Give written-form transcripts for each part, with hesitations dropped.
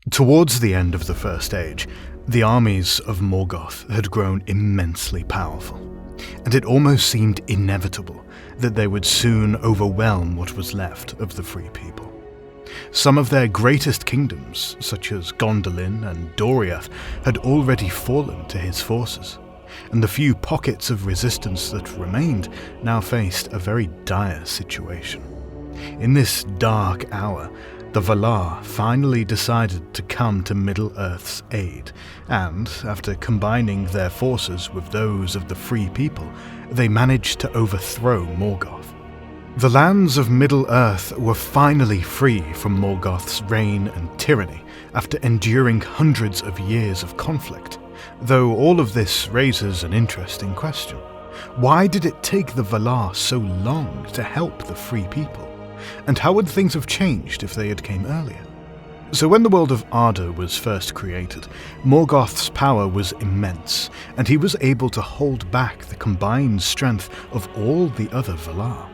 Towards the end of the First Age, the armies of Morgoth had grown immensely powerful, and it almost seemed inevitable that they would soon overwhelm what was left of the Free People. Some of their greatest kingdoms, such as Gondolin and Doriath, had already fallen to his forces, and the few pockets of resistance that remained now faced a very dire situation. In this dark hour, the Valar finally decided to come to Middle-earth's aid, and, after combining their forces with those of the Free People, they managed to overthrow Morgoth. The lands of Middle-earth were finally free from Morgoth's reign and tyranny after enduring hundreds of years of conflict, though all of this raises an interesting question. Why did it take the Valar so long to help the Free People? And how would things have changed if they had came earlier? So when the world of Arda was first created, Morgoth's power was immense, and he was able to hold back the combined strength of all the other Valar.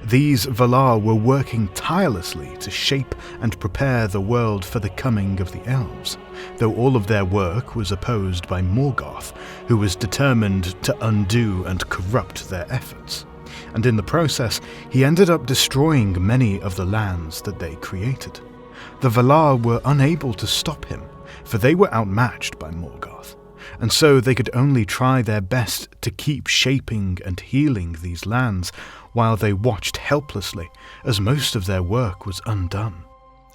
These Valar were working tirelessly to shape and prepare the world for the coming of the Elves, though all of their work was opposed by Morgoth, who was determined to undo and corrupt their efforts. And in the process, he ended up destroying many of the lands that they created. The Valar were unable to stop him, for they were outmatched by Morgoth, and so they could only try their best to keep shaping and healing these lands while they watched helplessly as most of their work was undone.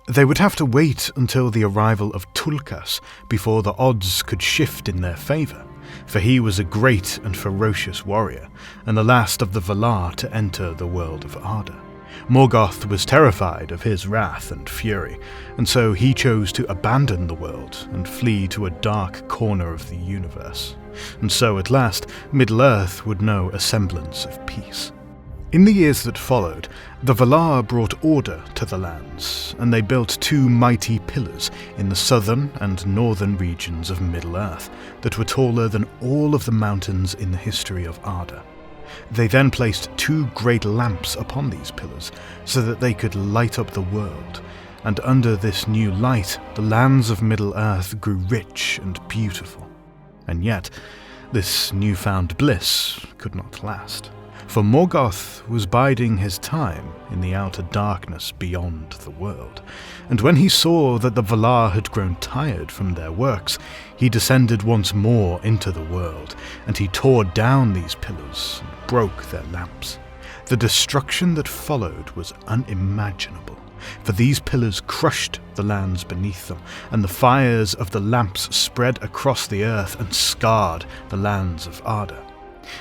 They would have to wait until the arrival of Tulkas before the odds could shift in their favour, for he was a great and ferocious warrior, and the last of the Valar to enter the world of Arda. Morgoth was terrified of his wrath and fury, and so he chose to abandon the world and flee to a dark corner of the universe. And so at last, Middle-earth would know a semblance of peace. In the years that followed, the Valar brought order to the lands, and they built two mighty pillars in the southern and northern regions of Middle-earth that were taller than all of the mountains in the history of Arda. They then placed two great lamps upon these pillars so that they could light up the world, and under this new light the lands of Middle-earth grew rich and beautiful. And yet, this newfound bliss could not last, for Morgoth was biding his time in the outer darkness beyond the world, and when he saw that the Valar had grown tired from their works, he descended once more into the world, and he tore down these pillars and broke their lamps. The destruction that followed was unimaginable, for these pillars crushed the lands beneath them, and the fires of the lamps spread across the earth and scarred the lands of Arda.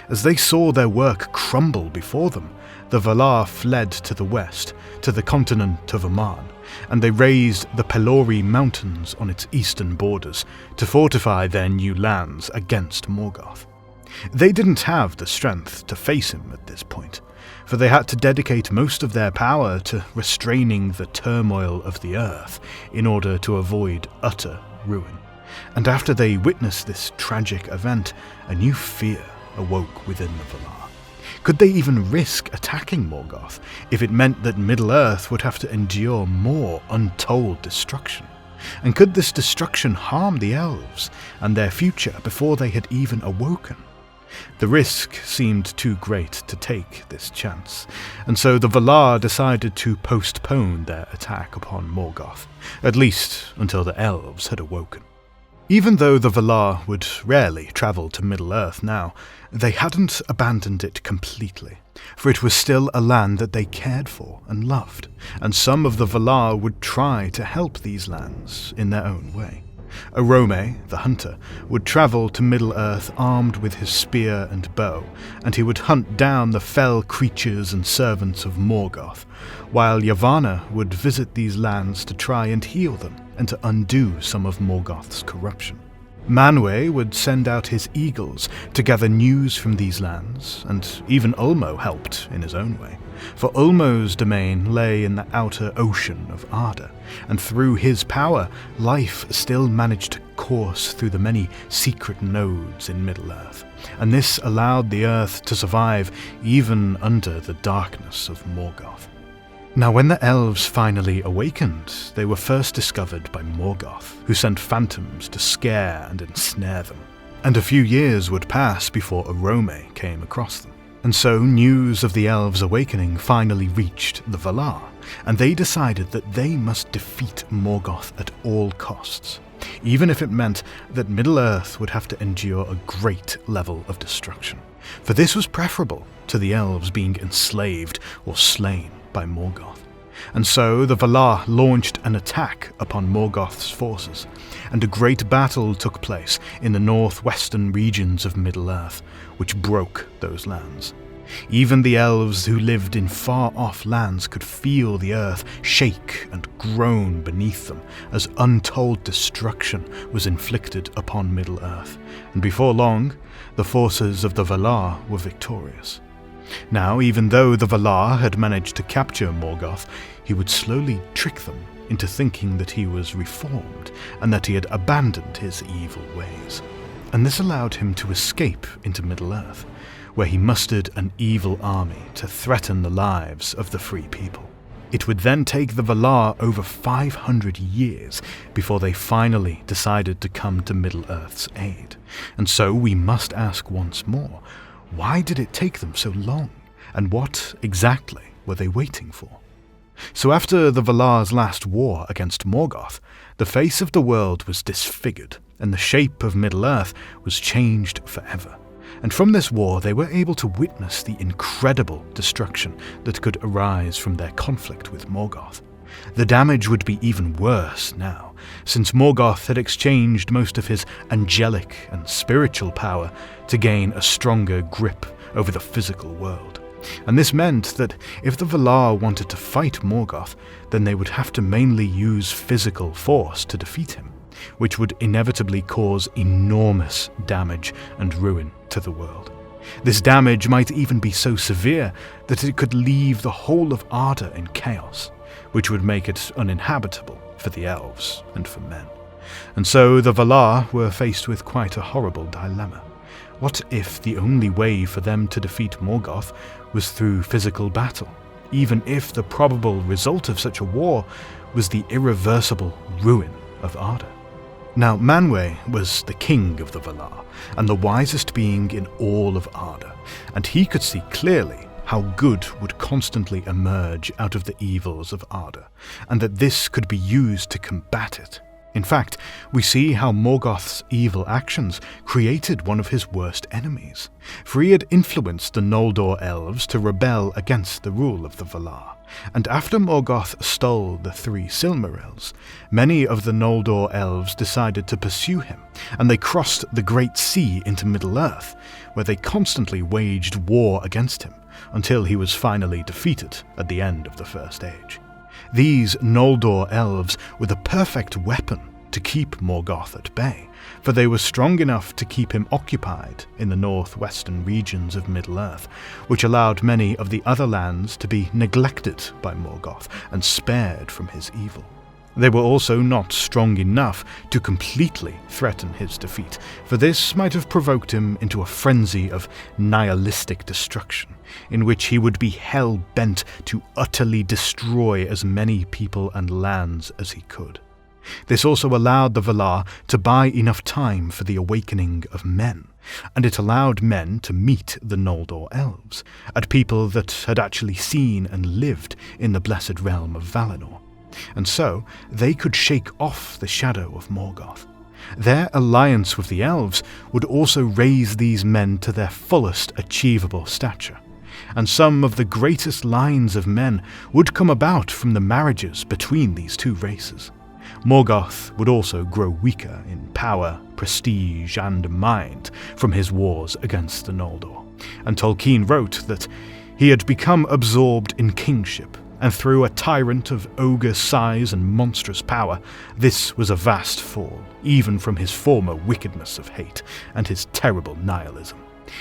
As they saw their work crumble before them, the Valar fled to the west, to the continent of Aman, and they raised the Pelori Mountains on its eastern borders to fortify their new lands against Morgoth. They didn't have the strength to face him at this point, for they had to dedicate most of their power to restraining the turmoil of the earth in order to avoid utter ruin. And after they witnessed this tragic event, a new fear awoke within the Valar. Could they even risk attacking Morgoth if it meant that Middle-earth would have to endure more untold destruction? And could this destruction harm the elves and their future before they had even awoken? The risk seemed too great to take this chance, and so the Valar decided to postpone their attack upon Morgoth, at least until the elves had awoken. Even though the Valar would rarely travel to Middle-earth now, they hadn't abandoned it completely, for it was still a land that they cared for and loved, and some of the Valar would try to help these lands in their own way. Orome, the hunter, would travel to Middle-earth armed with his spear and bow, and he would hunt down the fell creatures and servants of Morgoth, while Yavanna would visit these lands to try and heal them and to undo some of Morgoth's corruption. Manwe would send out his eagles to gather news from these lands, and even Ulmo helped in his own way, for Ulmo's domain lay in the outer ocean of Arda, and through his power, life still managed to course through the many secret nodes in Middle-earth, and this allowed the earth to survive even under the darkness of Morgoth. Now, when the elves finally awakened, they were first discovered by Morgoth, who sent phantoms to scare and ensnare them. And a few years would pass before Arome came across them. And so news of the elves' awakening finally reached the Valar, and they decided that they must defeat Morgoth at all costs, even if it meant that Middle-earth would have to endure a great level of destruction. For this was preferable to the elves being enslaved or slain by Morgoth. And so the Valar launched an attack upon Morgoth's forces, and a great battle took place in the northwestern regions of Middle-earth, which broke those lands. Even the elves who lived in far-off lands could feel the earth shake and groan beneath them as untold destruction was inflicted upon Middle-earth, and before long, the forces of the Valar were victorious. Now, even though the Valar had managed to capture Morgoth, he would slowly trick them into thinking that he was reformed and that he had abandoned his evil ways. And this allowed him to escape into Middle-earth, where he mustered an evil army to threaten the lives of the free people. It would then take the Valar over 500 years before they finally decided to come to Middle-earth's aid. And so we must ask once more, why did it take them so long, and what exactly were they waiting for? So after the Valar's last war against Morgoth, the face of the world was disfigured, and the shape of Middle-earth was changed forever. And from this war they were able to witness the incredible destruction that could arise from their conflict with Morgoth. The damage would be even worse now, since Morgoth had exchanged most of his angelic and spiritual power to gain a stronger grip over the physical world. And this meant that if the Valar wanted to fight Morgoth, then they would have to mainly use physical force to defeat him, which would inevitably cause enormous damage and ruin to the world. This damage might even be so severe that it could leave the whole of Arda in chaos, which would make it uninhabitable for the elves and for men. And so the Valar were faced with quite a horrible dilemma. What if the only way for them to defeat Morgoth was through physical battle, even if the probable result of such a war was the irreversible ruin of Arda? Now, Manwe was the king of the Valar, and the wisest being in all of Arda, and he could see clearly how good would constantly emerge out of the evils of Arda, and that this could be used to combat it. In fact, we see how Morgoth's evil actions created one of his worst enemies, for he had influenced the Noldor elves to rebel against the rule of the Valar. And after Morgoth stole the 3 Silmarils, many of the Noldor elves decided to pursue him, and they crossed the Great Sea into Middle-earth, where they constantly waged war against him, until he was finally defeated at the end of the First Age. These Noldor elves were the perfect weapon to keep Morgoth at bay, for they were strong enough to keep him occupied in the northwestern regions of Middle-earth, which allowed many of the other lands to be neglected by Morgoth and spared from his evil. They were also not strong enough to completely threaten his defeat, for this might have provoked him into a frenzy of nihilistic destruction, in which he would be hell-bent to utterly destroy as many people and lands as he could. This also allowed the Valar to buy enough time for the awakening of men, and it allowed men to meet the Noldor elves, at people that had actually seen and lived in the blessed realm of Valinor. And so they could shake off the shadow of Morgoth. Their alliance with the elves would also raise these men to their fullest achievable stature, and some of the greatest lines of men would come about from the marriages between these two races. Morgoth would also grow weaker in power, prestige, and mind from his wars against the Noldor, and Tolkien wrote that he had become absorbed in kingship, and through a tyrant of ogre size and monstrous power, this was a vast fall, even from his former wickedness of hate and his terrible nihilism.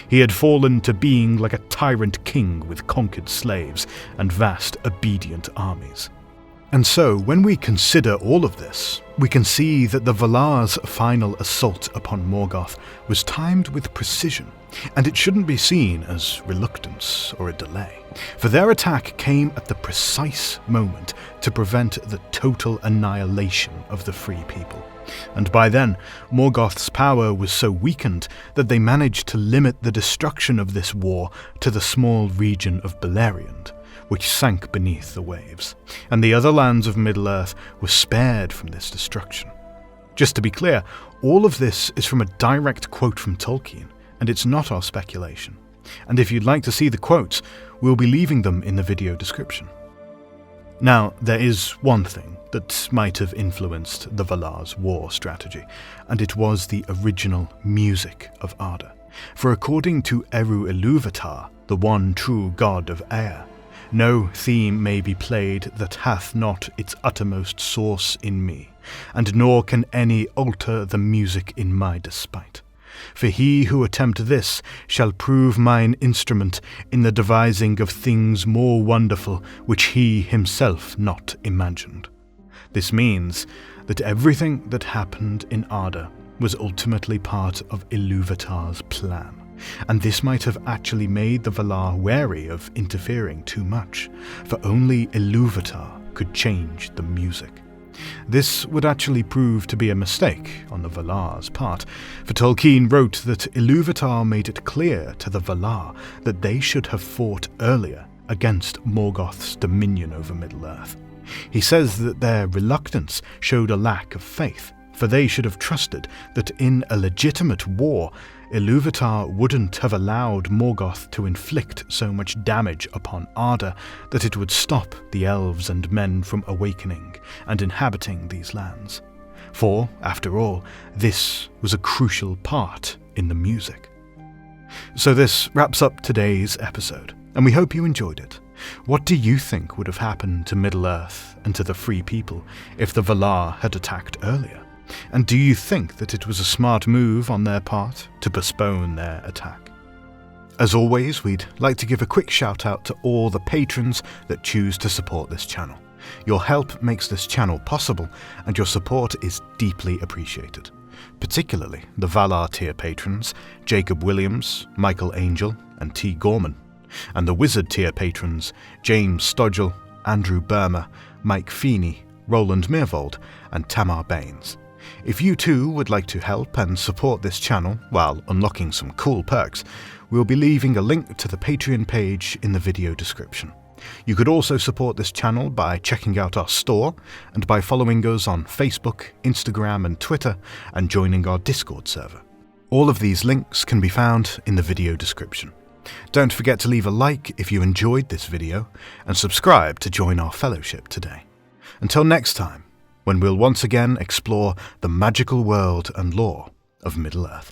He had fallen to being like a tyrant king with conquered slaves and vast obedient armies. And so, when we consider all of this, we can see that the Valar's final assault upon Morgoth was timed with precision, and it shouldn't be seen as reluctance or a delay, for their attack came at the precise moment to prevent the total annihilation of the Free People. And by then, Morgoth's power was so weakened that they managed to limit the destruction of this war to the small region of Beleriand, which sank beneath the waves, and the other lands of Middle-earth were spared from this destruction. Just to be clear, all of this is from a direct quote from Tolkien, and it's not our speculation. And if you'd like to see the quotes, we'll be leaving them in the video description. Now, there is one thing that might have influenced the Valar's war strategy, and it was the original music of Arda. For according to Eru Ilúvatar, the one true god of air, no theme may be played that hath not its uttermost source in me, and nor can any alter the music in my despite. For he who attempt this shall prove mine instrument in the devising of things more wonderful which he himself not imagined. This means that everything that happened in Arda was ultimately part of Ilúvatar's plan. And this might have actually made the Valar wary of interfering too much, for only Ilúvatar could change the music. This would actually prove to be a mistake on the Valar's part, for Tolkien wrote that Ilúvatar made it clear to the Valar that they should have fought earlier against Morgoth's dominion over Middle-earth. He says that their reluctance showed a lack of faith, for they should have trusted that in a legitimate war, Ilúvatar wouldn't have allowed Morgoth to inflict so much damage upon Arda that it would stop the Elves and Men from awakening and inhabiting these lands. For, after all, this was a crucial part in the music. So this wraps up today's episode, and we hope you enjoyed it. What do you think would have happened to Middle-earth and to the Free People if the Valar had attacked earlier? And do you think that it was a smart move on their part to postpone their attack? As always, we'd like to give a quick shout out to all the patrons that choose to support this channel. Your help makes this channel possible, and your support is deeply appreciated. Particularly the Valar-Tier Patrons, Jacob Williams, Michael Angel, and T-Gorman, and the Wizard-Tier Patrons, James Stodgel, Andrew Burma, Mike Feeney, Roland Meervold, and Tamar Baines. If you too would like to help and support this channel while unlocking some cool perks, we'll be leaving a link to the Patreon page in the video description. You could also support this channel by checking out our store and by following us on Facebook, Instagram and Twitter, and joining our Discord server. All of these links can be found in the video description. Don't forget to leave a like if you enjoyed this video, and subscribe to join our fellowship today. Until next time, when we'll once again explore the magical world and lore of Middle-earth.